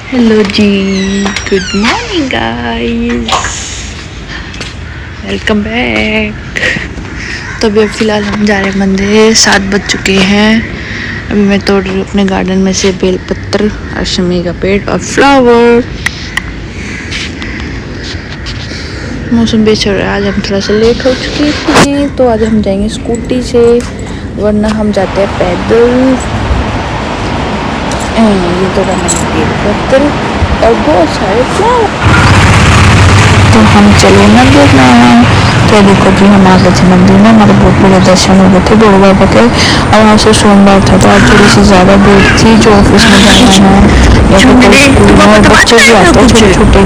Hello जी, good morning guys, welcome back. तो अभी फ़िलहाल हम जा रहे हैं मंदिर, 7 बज चुके हैं। अभी मैं तोड़ रही हूँ अपने गार्डन में से बेलपत्र, अशमी का पेड़ और फ्लावर। मौसम भी अच्छा हो रहा है। आज हम थोड़ा सा लेट हो चुके थे, तो आज हम जाएंगे स्कूटी से, वरना हम जाते हैं पैदल। ये तो बेलपत्र और बहुत सारे फ्लावर। तो हम चले मंदिर में। तो देखो जी, हम आ गए थे मंदिर में। हमारे बहुत बड़े दर्शन हो गए थे भोले बाबा के। और वहाँ से सोमवार था तो आज थोड़ी सी ज़्यादा भीड़ थी। जो ऑफिस में जाना है या फिर कोई स्कूल में, और बच्चे भी आते हैं छोटे छोटे।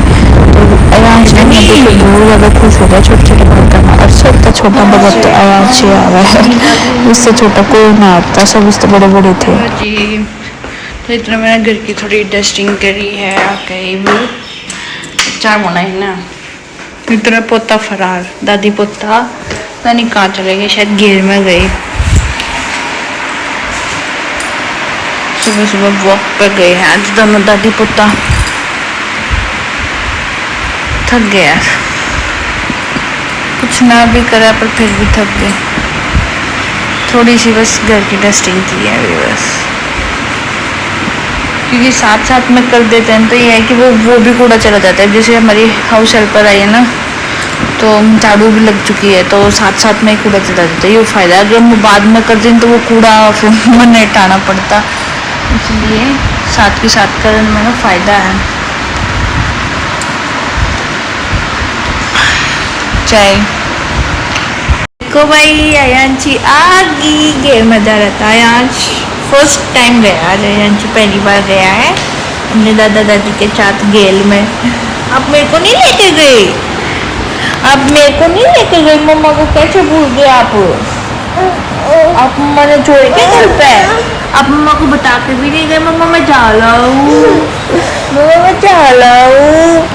तो अयांश ने देखो बहुत ज़्यादा खुश हो गया छोटे छोटे बर्तन। और सबसे छोटा भगत तो अयांश ही आ रहा है, इससे छोटा कोई ना आता, सब इससे बड़े बड़े थे जी। तो इतना मैंने घर की थोड़ी डस्टिंग करी है, कहीं भी चार होना है ना। इतना पोता फरार, दादी पोता पता नहीं कहाँ चले गए, शायद घेर में गए। सुबह सुबह वॉक पर गए हैं आज दोनों दादी पोता। थक गया, कुछ ना भी करा पर फिर भी थक गए। थोड़ी सी बस घर की डस्टिंग की है अभी बस, क्योंकि साथ साथ में कर देते हैं तो ये है कि वो भी कूड़ा चला जाता है। जैसे हमारी हाउस हेल्पर आई है ना, तो झाड़ू भी लग चुकी है, तो साथ साथ में ही कूड़ा चला जाता है। ये फ़ायदा है। अगर हम बाद में कर दें तो वो कूड़ा फिर मन नहीं हटाना पड़ता, इसलिए साथ के साथ करने में ना फ़ायदा है। चाय देखो भाई, अयांशी आ गई। गेम मजा रहता है। अयांश फर्स्ट टाइम गया आज, अयांशी पहली बार गया है अपने दादा दादी के साथ गेल में। आप मेरे को नहीं लेके गए, आप मेरे को नहीं लेके गए। मम्मा को कैसे भूल गए आप मम्मा ने छोड़ के घर पे। आप मम्मा को बता के भी नहीं गए, मम्मा मैं जा रहा हूँ, मम्मा मैं जा रहा हूँ।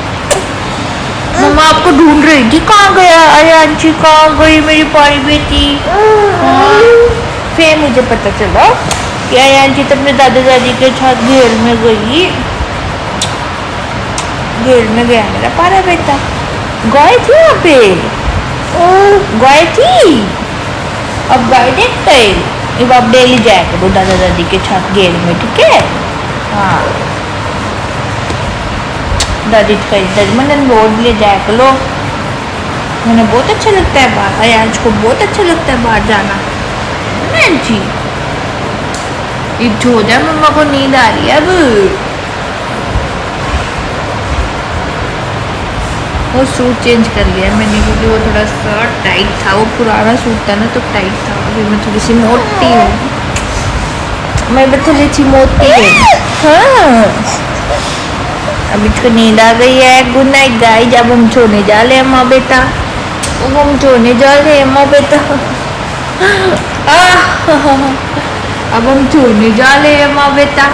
मम्मा आपको ढूंढ रही थी, कहाँ गया अयांशी, कहाँ गई मेरी प्यारी बेटी। हाँ, फिर मुझे पता चला कि अयांशी तो अपने दादा दादी के साथ घेर में गई। घेर में गया मेरा प्यारा बेटा। गए थी वहाँ पे, गए थी। अब गए देखते, अब आप डेली जाया करो दादा दादी के साथ घेर में, ठीक है। हाँ, दादी मैंने रोड ले जाया करो। मैंने बहुत अच्छा लगता है बाहर, आज को बहुत अच्छा लगता है बाहर जाना। जी हो जाए, मम्मा को नींद आ रही है अब। वो सूट चेंज कर लिया मैंने, क्योंकि वो थोड़ा सा टाइट था। वो पुराना सूट था ना तो टाइट था। अभी मैं थोड़ी सी मोटी हूँ, मैं थोड़ी सी मोटी हूँ। हाँ, अभी इसको नींद आ गई है। Good night guys. अब हम सोने जा रहे हैं माँ बेटा, अब हम सोने जा रहे हैं माँ बेटा। अब हम सोने जा रहे हैं माँ बेटा।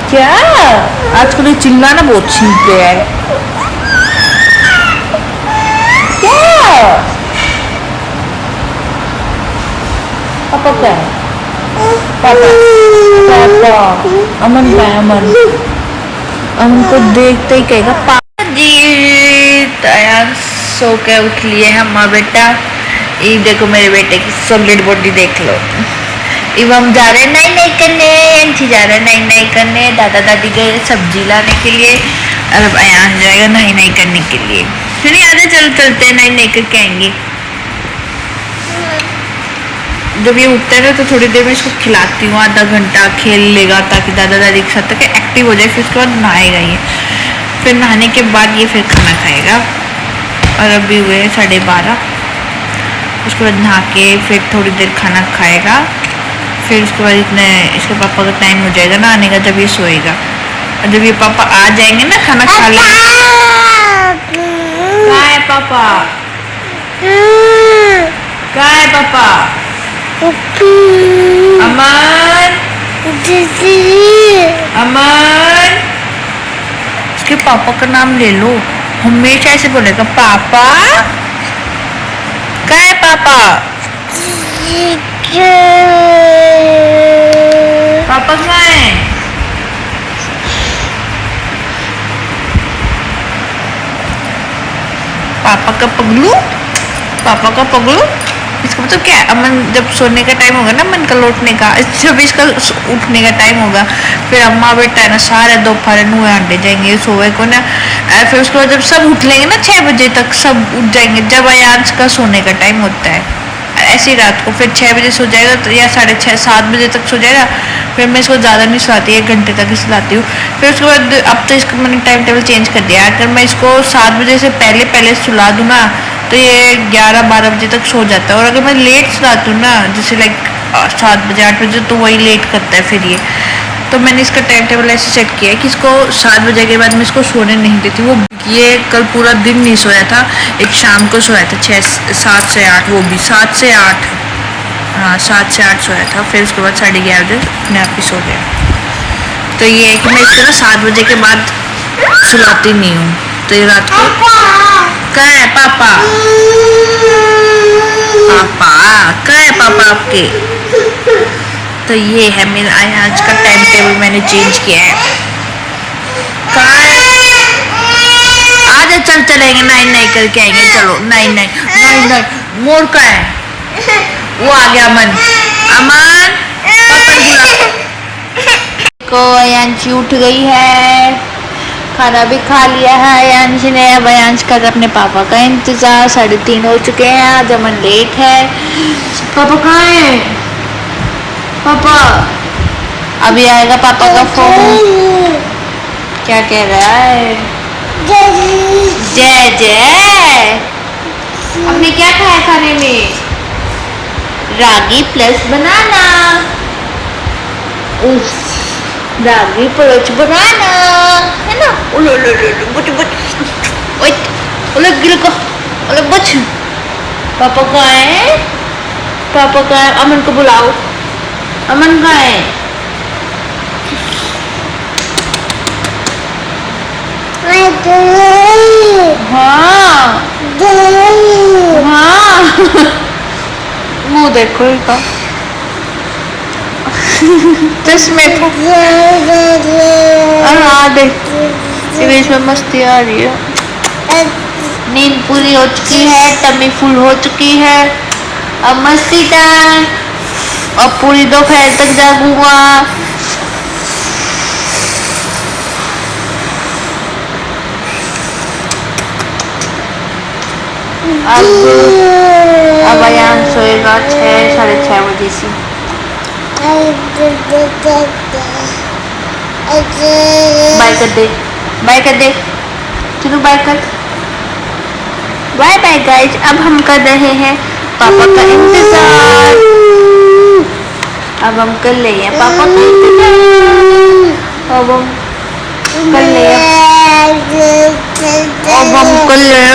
क्या आजकल ये चिल्लाना बहुत सीख गया है। क्या पापा क्या है? पापा पापा अमन का, अमन अमन को देखते ही कहेगा पापा जी। यार सो के उठ लिए हम माँ बेटा। ये देखो मेरे बेटे की सॉलिड बॉडी देख लो। अब हम जा रहे हैं नई नई करने, एंटी जा रहे हैं नई नई करने। दादा दादी गए सब्जी लाने के लिए, और अब अयान जाएगा नई नई करने के लिए। चलिए आधे चलते नई नई करके आएंगे। जब ये उठता है ना तो थोड़ी देर में इसको खिलाती हूँ, आधा घंटा खेल लेगा ताकि दादा दादी के साथ तक एक्टिव हो जाए। फिर उसके बाद नहाएगा ये, फिर नहाने के बाद ये फिर खाना खाएगा। और अभी हुए 12:30। उसके बाद नहा के फिर थोड़ी देर खाना खाएगा। फिर उसके बाद इसके पापा का टाइम हो जाएगा ना आने का, जब ये सोएगा। और जब ये पापा आ जाएंगे ना खाना खा ले। कहाँ है पापा, कहाँ है पापा? अमन, अमन, उसके पापा का नाम ले लो। हमेशा ऐसे बोलेगा पापा। कहाँ है पापा? पापा कहाँ है? पापा का पगलू, पापा का पगलू। इसका मतलब क्या है? अमन जब सोने का टाइम होगा ना, अमन का लौटने का, जब इसका उठने का टाइम होगा, फिर अम्मा बेटा है ना सारे दोपहर नुए अंडे जाएंगे सोए को ना। फिर उसके बाद जब सब उठ लेंगे ना 6 बजे तक सब उठ जाएंगे, जब अयांश का सोने का टाइम होता है। ऐसी रात को फिर 6 बजे सो जाएगा तो, या 6:30 7 बजे तक सो जाएगा। फिर मैं इसको ज़्यादा नहीं सुलाती, 1 घंटे तक ही सुलाती हूँ। फिर उसके बाद अब तो इसका मैंने टाइम टेबल चेंज कर दिया। अगर मैं इसको 7 बजे से पहले पहले सुला दूँ ना तो ये 11-12 बजे तक सो जाता है। और अगर मैं लेट सुलाती हूँ ना, जैसे लाइक 7 बजे 8 बजे, तो वही लेट करता है फिर ये। तो मैंने इसका टाइम टेबल ऐसे सेट किया है कि इसको 7 बजे के बाद मैं इसको सोने नहीं देती। वो ये कल पूरा दिन नहीं सोया था, एक शाम को सोया था 7 से 8, वो भी 7 से 8, हाँ 7 से 8 सोया था। फिर उसके बाद 11:30 बजे अपने आप ही सो गया। तो ये है कि मैं इसको ना 7 बजे के बाद सुलाती नहीं हूँ। तो ये रात को कहाँ है पापा? पापा कहाँ है पापा आपके? तो ये है मेरा आज का टाइम टेबल, मैंने चेंज किया है। कहाँ है? आज चल चलेंगे, नहीं करके आएंगे, चलो नहीं मोर का है, वो आ गया अमन। अमन पापा बुला को। अयांशी उठ गई है, खाना भी खा लिया है अयांश ने। अब अयांश कर अपने पापा का इंतजार। 3:30 हो चुके हैं, आज अमन लेट है। पापा कहाँ है? पापा अभी आएगा पापा का फोन। क्या कह रहा है? जय जय। आपने क्या खाया खाने में? रागी प्लस बनाना। रागी प्लस बनाना है ना? उलो लो बुच ओए उलो गिल को उलो बुच। पापा कहाँ है? पापा कहाँ है? अमन को बुलाओ। अमन कहाँ है? हाँ हाँ मुँह देखो इसका। चश्मे हाँ देख, बीच में मस्ती आ रही है। नींद पूरी हो चुकी है, टमी फुल हो चुकी है, अब मस्ती टाइम। अब पूरी दोपहर तक जागूंगा। अब अयान सोएगा 6-6:30 बजे से। बाय कर दे, बाय कर दे, चलो बाय कर। बाय बाय गाइस, अब हम कर रहे हैं पापा का इंतजार। अब हम कर ले हैं पापा का इंतजार। अब हम कर ले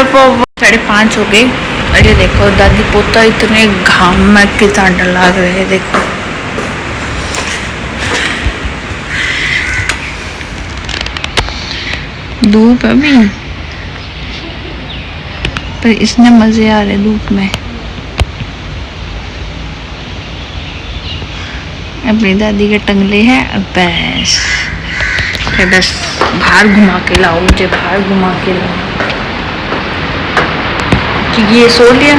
पापा। 5:30 हो गए। अरे देखो दादी पोता इतने घाम में कितना डला रहे हैं, देखो। धूप अभी, पर इसने मजे आ रहे धूप में। अपनी दादी के टंगले हैं, बस बस बाहर घुमा के लाओ, मुझे बाहर घुमा के लाओ। क्योंकि ये सो लिया,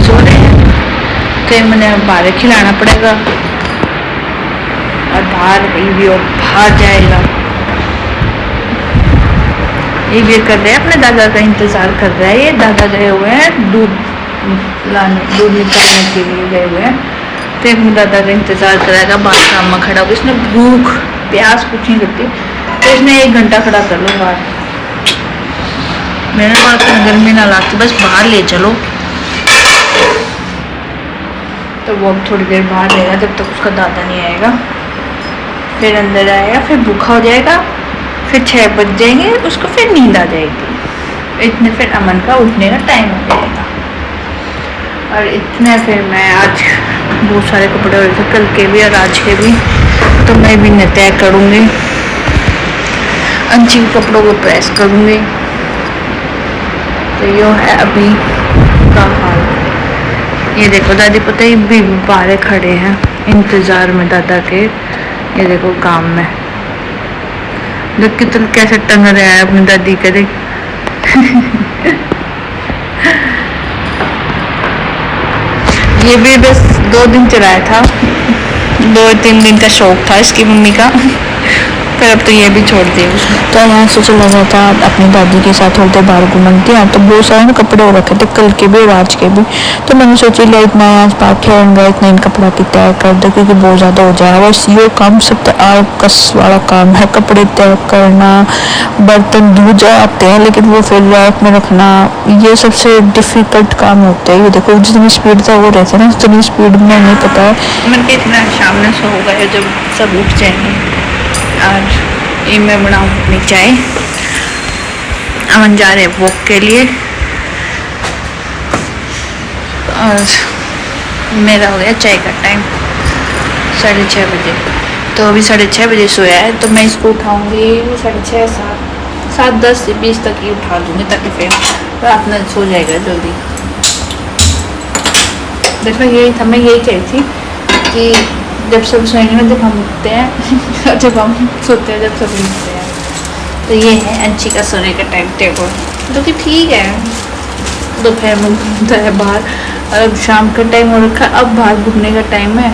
सो रहे हैं, तो मैंने बाहर खिलाना पड़ेगा। और बाहर भी और बाहर जाएगा। ये भी कर रहे हैं, अपने दादा का इंतजार कर रहा है। ये दादा गए हुए हैं दूध लाने, दूध निकालने के लिए गए हुए हैं। तो अपने दादा का इंतजार कराएगा। बाहर का अम्मा खड़ा होगा, इसने भूख प्यास कुछ नहीं लगती, तो इसने 1 घंटा खड़ा कर लो बाहर। मेरे पास गर्मी ना लगती, बस बाहर ले चलो। तो वो अब थोड़ी देर बाहर रहेगा, जब तक उसका दादा नहीं आएगा। फिर अंदर आएगा, फिर भूखा हो जाएगा, फिर 6 बज जाएंगे, उसको फिर नींद आ जाएगी। इतने फिर अमन का उठने का टाइम हो जाएगा। और इतने फिर मैं आज बहुत सारे कपड़े हो रहे थे, कल के भी और आज के भी, तो मैं भी न तय करूँगी, अंची कपड़ों को प्रेस करूँगी। तो यो है अभी का हाल। ये देखो दादी पता ही भी बाहर खड़े हैं इंतजार में दादा के। ये देखो काम में देख कितना कैसे टंग रहा है अपनी दादी के, देख। ये भी बस 2 दिन चलाया था, 2-3 दिन का शौक था इसकी मम्मी का। फिर अब तो ये भी छोड़ दिया उसने। तो यहाँ से चला गया था अपनी दादी के साथ, होते बाहर घूमते हैं। तो बहुत सारे ना कपड़े हो रखे थे कल के भी और आज के भी। तो मैंने सोची लिया इतना आज पार्क होंगे इतना इन कपड़ा की तय कर दे क्योंकि बहुत ज़्यादा हो जाएगा। बस ये काम सबसे आलकस वाला काम है, कपड़े तय करना। बर्तन धो जाते हैं लेकिन वो फिर रैक में रखना, ये सबसे डिफिकल्ट काम होता है। ये देखो जितनी स्पीड था वो रहते ना उतनी स्पीड में नहीं पता है। मैंने इतना शाम में सो गए जब सब उठ जाएंगे। और ये मैं बनाऊँ अपनी चाय। अमन जा रहे हैं वॉक के लिए और मेरा हो गया चाय का टाइम 6:30 बजे। तो अभी 6:30 बजे सोया है तो मैं इसको उठाऊंगी 6:30 7:10 से 20 तक ही उठा दूंगी ताकि फिर रात में सो जाएगा जल्दी। देखो यही था, मैं यही कह रही थी कि जब सब सोएंगे ना जब हम उठते हैं जब हम सोते हैं जब सब उठते हैं। तो ये है अंशी का सोने का टाइम टेबल जो कि ठीक है। दोपहर में घूमता है बाहर और अब शाम का टाइम हो रखा, अब बाहर घूमने का टाइम है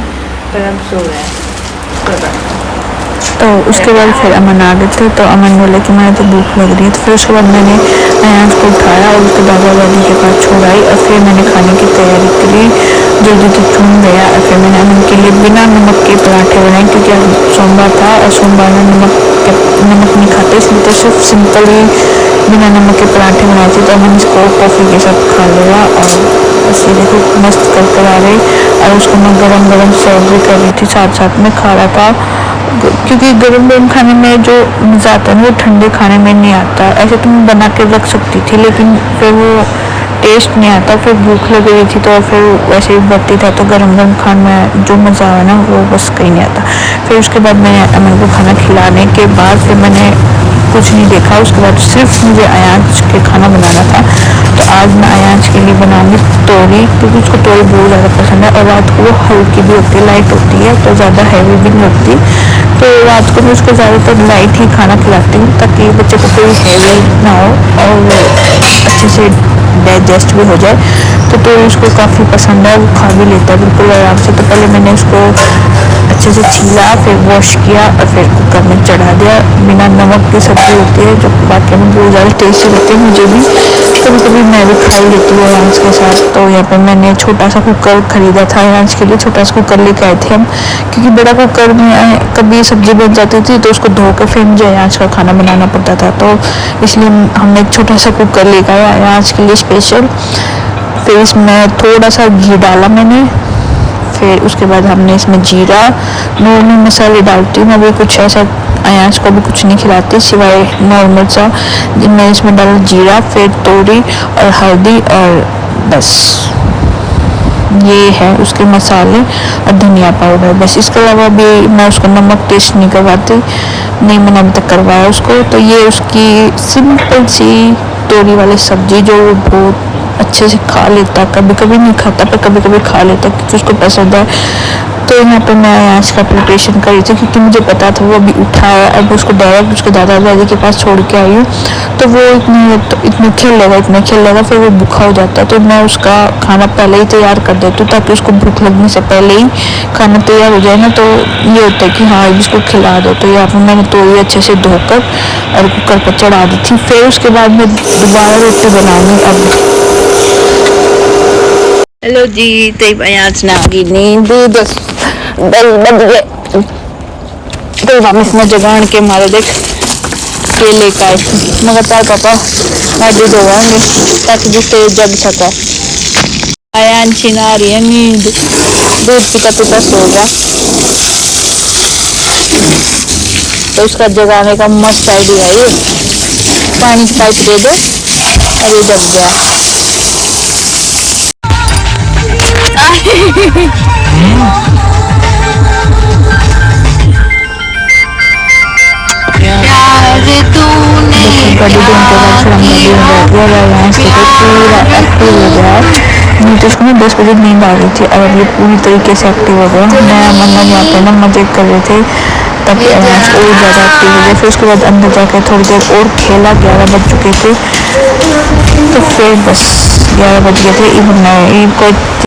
पर अब सो रहा है। तो उसके बाद फिर अमन आ गए थे तो अमन बोले कि मुझे तो भूख लग रही है। तो फिर उसके बाद मैंने अयान को उठाया और उसके दादा दादी के पास छोड़ाई और फिर मैंने खाने की तैयारी करी। जल्दी से चुन गया और फिर मैंने अमन के लिए बिना नमक के पराठे बनाए क्योंकि आज सोमवार था और सोमवार में नमक नहीं खाते इसलिए तो सिर्फ सिंपल ही बिना नमक के पराठे बनाए थे। तो अमन इसको कॉफ़ी के साथ खा लिया और ऐसे देखो मस्त कर आ रही और उसको मैं गरम गरम सर्व भी कर रही थी, साथ साथ में खा रहा था क्योंकि गरम गरम खाने में जो मज़ा आता है वो ठंडे खाने में नहीं आता। ऐसे तो मैं बना के रख सकती थी लेकिन फिर वो टेस्ट नहीं आता, फिर भूख लग रही थी तो फिर वैसे ही बढ़ती था। तो गरम गरम खाने में जो मज़ा आया ना वो बस कहीं नहीं आता। फिर उसके बाद मैंने अमन को खाना खिलाने के बाद फिर मैंने कुछ नहीं देखा। उसके बाद सिर्फ मुझे अयांश के खाना बनाना था। तो आज मैं अयांश के लिए बनाऊंगी तोरी क्योंकि उसको तोरी बहुत ज़्यादा पसंद है और रात को वो हल्की भी होती है, लाइट होती है तो ज़्यादा हैवी भी नहीं होती। तो रात को मैं उसको ज़्यादातर लाइट ही खाना खिलाती हूँ ताकि बच्चे को कोई हैवी ना हो और अच्छे से डाइजेस्ट भी हो जाए। तो उसको काफ़ी पसंद है, वो खा भी लेता है बिल्कुल आराम से। तो पहले मैंने उसको अच्छे से छीला फिर वॉश किया और फिर कुकर में चढ़ा दिया। बिना नमक की सब्ज़ी होती है जो वाकई में बहुत ज़्यादा टेस्टी लगती है, मुझे भी कभी कभी मैं भी खा लेती हूँ आराम के साथ। तो यहाँ पर मैंने छोटा सा कुकर ख़रीदा था आराम के लिए, छोटा सा कुकर लेके आए थे हम क्योंकि बड़ा कुकर में कभी सब्ज़ी बन जाती थी तो उसको धो कर फिर मुझे अयांश का खाना बनाना पड़ता था। तो इसलिए हमने एक छोटा सा कुकर लेकर आया अयांश के लिए स्पेशल। फिर इसमें थोड़ा सा घी डाला मैंने, फिर उसके बाद हमने इसमें जीरा नॉर्मल मसाले डालती हूँ। मैं भी कुछ ऐसा अयांश को भी कुछ नहीं खिलाती सिवाय नॉर्मल सा। मैं इसमें डाला जीरा फिर तोरी और हल्दी और बस ये है उसके मसाले और धनिया पाउडर बस। इसके अलावा भी मैं उसको नमक टेस्ट नहीं करवाती, नहीं मैंने अभी तक करवाया उसको। तो ये उसकी सिंपल सी तोरी वाली सब्जी जो वो बहुत अच्छे से खा लेता, कभी कभी नहीं खाता पर कभी कभी खा लेता क्योंकि उसको पसंद है। तो यहाँ पे मैं अयांश का प्रिपरेशन कर रही थी क्योंकि मुझे पता था वो अभी उठा है, अब उसको डायरेक्ट उसके दादा दादी के पास छोड़ के आई हूँ तो वो इतने खेल लेगा फिर वो भूखा हो जाता है। तो मैं उसका खाना पहले ही तैयार कर देती हूँ ताकि उसको भूख लगने से पहले ही खाना तैयार हो जाए ना। तो ये होता है कि हाँ इसको खिला दो। तो यहाँ पर मैंने तोरी अच्छे से धोकर और कुकर पर चढ़ा दी थी। फिर उसके बाद मैं दोबारा रोटी बनाऊँगी। हेलो जी, तो अयांश ने आगी नींद 10 बज गए तो हम इसमें जगान के मारे देख केले का मगर तार पापा मैं दूध होवाऊंगी ताकि जिससे जग सका। अयांशी ना रही है नींद, दूध पीता पीता सो गया। तो उसका जगाने का मस्त आइडिया है ये, पानी की पाइप दे दो और ये जग गया। पूरा एक्टिव हो गया। नीतीश को ना 10 बजे नींद आ रही थी और अब ये पूरी तरीके से एक्टिव हो गया। मैं मन्ना यहाँ पे ना मजे कर रहे थे, तब और ज़्यादा एक्टिव हो गया। फिर उसके बाद अंदर जाकर थोड़ी देर और खेला, 11 बज चुके थे, तो फिर बस 11 बज गए थे। ईद को